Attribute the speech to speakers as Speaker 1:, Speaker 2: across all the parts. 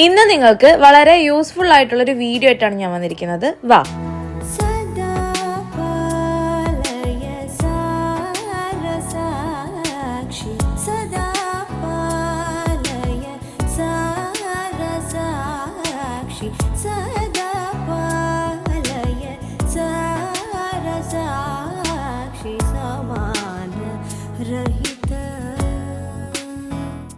Speaker 1: ഇന്ന് നിങ്ങൾക്ക് വളരെ യൂസ്ഫുൾ ആയിട്ടുള്ള ഒരു വീഡിയോ ആയിട്ടാണ് ഞാൻ വന്നിരിക്കുന്നത്. വാ.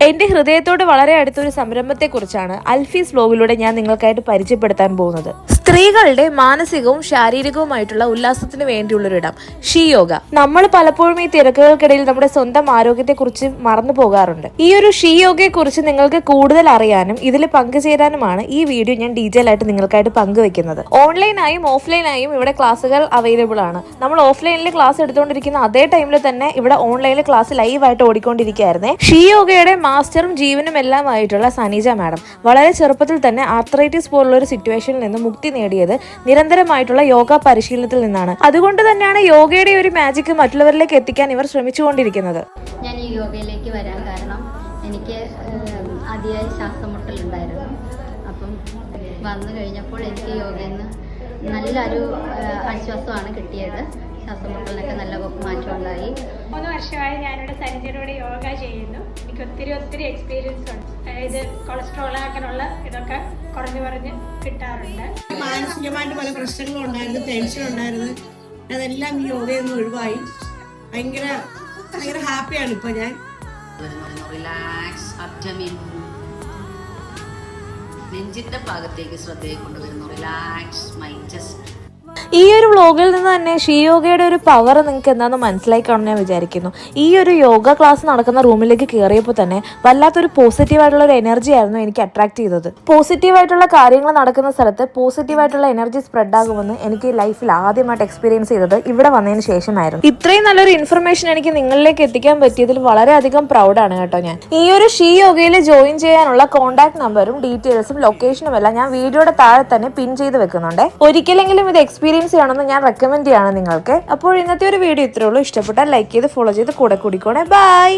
Speaker 1: എന്റെ ഹൃദയത്തോട് വളരെ അടുത്തൊരു സംരംഭത്തെക്കുറിച്ചാണ് അൽഫീസ് വ്ലോഗിലൂടെ ഞാൻ നിങ്ങൾക്കായിട്ട് പരിചയപ്പെടുത്താൻ പോകുന്നത്. സ്ത്രീകളുടെ മാനസികവും ശാരീരികവുമായിട്ടുള്ള ഉല്ലാസത്തിന് വേണ്ടിയുള്ളൊരിടം ഷീ യോഗ. നമ്മൾ പലപ്പോഴും ഈ തിരക്കുകൾക്കിടയിൽ നമ്മുടെ സ്വന്തം ആരോഗ്യത്തെക്കുറിച്ച് മറന്നു പോകാറുണ്ട്. ഈ ഒരു ഷീ യോഗയെ കുറിച്ച് നിങ്ങൾക്ക് കൂടുതൽ അറിയാനും ഇതിൽ പങ്കുചേരാനുമാണ് ഈ വീഡിയോ ഞാൻ ഡീറ്റെയിൽ ആയിട്ട് നിങ്ങൾക്കായിട്ട് പങ്കുവെക്കുന്നത്. ഓൺലൈനായും ഓഫ്ലൈനായും ഇവിടെ ക്ലാസ്സുകൾ അവൈലബിൾ ആണ്. നമ്മൾ ഓഫ്ലൈനിൽ ക്ലാസ് എടുത്തുകൊണ്ടിരിക്കുന്ന അതേ ടൈമിൽ തന്നെ ഇവിടെ ഓൺലൈനിൽ ക്ലാസ് ലൈവായിട്ട് ഓടിക്കൊണ്ടിരിക്കുകയായിരുന്നേ. ഷീ യോഗയുടെ മാസ്റ്ററും ജീവനും എല്ലാമായിട്ടുള്ള സനീജ മാഡം വളരെ ചെറുപ്പത്തിൽ തന്നെ ആർത്രൈറ്റിസ് പോലുള്ള ഒരു സിറ്റുവേഷനിൽ നിന്ന് മുക്തി നേടിയത് നിരന്തരമായിട്ടുള്ള യോഗ പരിശീലനത്തിൽ നിന്നാണ്. അതുകൊണ്ട് തന്നെയാണ് യോഗയുടെ ഒരു മാജിക് മറ്റുള്ളവരിലേക്ക് എത്തിക്കാൻ ഇവർ ശ്രമിച്ചുകൊണ്ടിരിക്കുന്നത്.
Speaker 2: ഞാൻ ഈ യോഗയിലേക്ക് വരാൻ കാരണം എനിക്ക് അതിയായ ശ്വാസമുട്ടലുണ്ടായിരുന്നു. അപ്പം വന്നു കഴിഞ്ഞപ്പോൾ എനിക്ക് യോഗയിൽ നിന്ന് നല്ലൊരു ആശ്വാസമാണ് കിട്ടിയത്. ശ്വാസമുട്ടലിനൊക്കെ നല്ല മാറ്റം ഉണ്ടായി.
Speaker 3: 3 വർഷമായി ഞാനിവിടെ സനിജയുടെ യോഗ ചെയ്യുന്നു. എനിക്ക് ഒത്തിരി എക്സ്പീരിയൻസ് ഉണ്ട്. അതായത് കൊളസ്ട്രോൾ അങ്ങനെയുള്ള ഇതൊക്കെ കുറഞ്ഞ് കിട്ടാറുണ്ട്.
Speaker 4: മാനസികമായിട്ട് പല പ്രശ്നങ്ങളും ഉണ്ടായിരുന്നു, ടെൻഷൻ ഉണ്ടായിരുന്നു. അതെല്ലാം ഈ യോഗയിൽ നിന്ന് ഒഴിവായി. ഭയങ്കര ഹാപ്പിയാണ് ഇപ്പൊ ഞാൻ.
Speaker 5: റിലാക്സ് അബ്ഡമിൻ, നെഞ്ചിന്റെ ഭാഗത്തേക്ക് ശ്രദ്ധയെ കൊണ്ടുവരുന്നു. Relax my chest.
Speaker 1: ഈ ഒരു വ്ലോഗിൽ നിന്ന് തന്നെ ഷീ യോഗയുടെ ഒരു പവർ നിങ്ങൾക്ക് എന്താണെന്ന് മനസ്സിലായി കാണുമെന്ന് ഞാൻ വിചാരിക്കുന്നു. ഈ ഒരു യോഗ ക്ലാസ് നടക്കുന്ന റൂമിലേക്ക് കയറിയപ്പോൾ തന്നെ വല്ലാത്തൊരു പോസിറ്റീവായിട്ടുള്ള ഒരു എനർജി ആയിരുന്നു എനിക്ക് അട്രാക്ട് ചെയ്തത്. പോസിറ്റീവായിട്ടുള്ള കാര്യങ്ങൾ നടക്കുന്ന സ്ഥലത്ത് പോസിറ്റീവായിട്ടുള്ള എനർജി സ്പ്രെഡ് ആകുമെന്ന് എനിക്ക് ലൈഫിൽ ആദ്യമായിട്ട് എക്സ്പീരിയൻസ് ചെയ്തത് ഇവിടെ വന്നതിന് ശേഷമായിരുന്നു. ഇത്രയും നല്ലൊരു ഇൻഫർമേഷൻ എനിക്ക് നിങ്ങളിലേക്ക് എത്തിക്കാൻ പറ്റിയതിൽ വളരെയധികം പ്രൗഡാണ് കേട്ടോ ഞാൻ. ഈ ഒരു ഷീ യോഗയിൽ ജോയിൻ ചെയ്യാനുള്ള കോൺടാക്ട് നമ്പറും ഡീറ്റെയിൽസും ലൊക്കേഷനും എല്ലാം ഞാൻ വീഡിയോയുടെ താഴെ തന്നെ പിൻ ചെയ്ത് വെക്കുന്നുണ്ട്. ഒരിക്കലെങ്കിലും ഇത് എക്സ്പീരിയൻസ് ചെയ്യണമെന്ന് ഞാൻ റെക്കമെൻഡ് ചെയ്യാണ് നിങ്ങൾക്ക്. അപ്പോൾ ഇന്നത്തെ ഒരു വീഡിയോ ഇത്രേ ഉള്ളൂ. ഇഷ്ടപ്പെട്ടാൽ ലൈക്ക് ചെയ്ത് ഫോളോ ചെയ്ത് കൂടെ കൂടിക്കോണേ. ബൈ.